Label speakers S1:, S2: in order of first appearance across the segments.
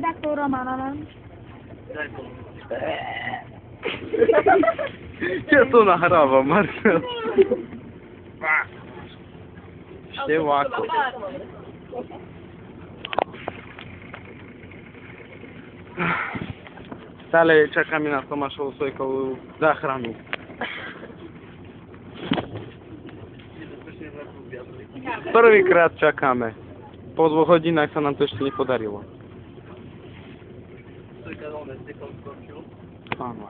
S1: redaktora Manana.
S2: Ja to nahrával, Marcel. Števáko. Stále čakáme na Tomášovu Sojkovú záchranu. Prvýkrát čakáme. Po 2 hodinách sa nám to ešte nepodarilo. Áno.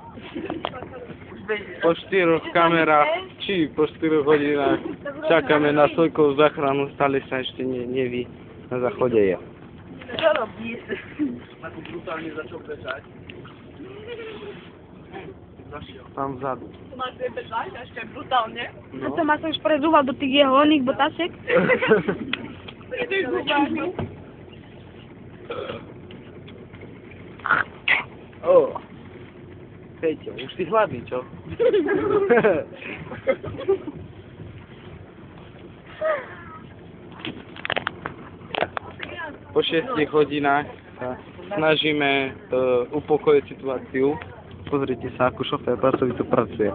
S2: Po 4 kamerách, či po 4 hodinách čakáme na Sojkovú záchranu, stále sa ešte neví na záchode je.
S3: Čo robíš?
S2: Ako brutálne začal bežať. Tam vzadu.
S3: Tomáš vie bežať, ešte brutálne.
S1: A Tomáš sa už prezúval do tých jeho oných botáček.
S2: Peťo, už si hladný, čo? Po 6 hodinách sa snažíme upokojiť situáciu. Pozrite sa, ako šofér pracovito pracuje.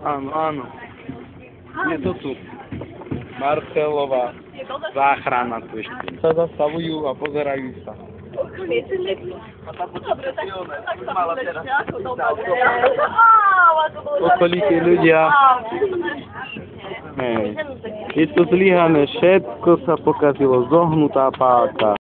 S2: Áno, áno. Je to tu. Marcelová záchrana tu ešte. Sa zastavujú a pozerajú sa.
S3: Dobre, tak sa vlečne, ako dobre.
S2: Okolití ľudia. Je to zlyhané, všetko sa pokazilo, zohnutá páka.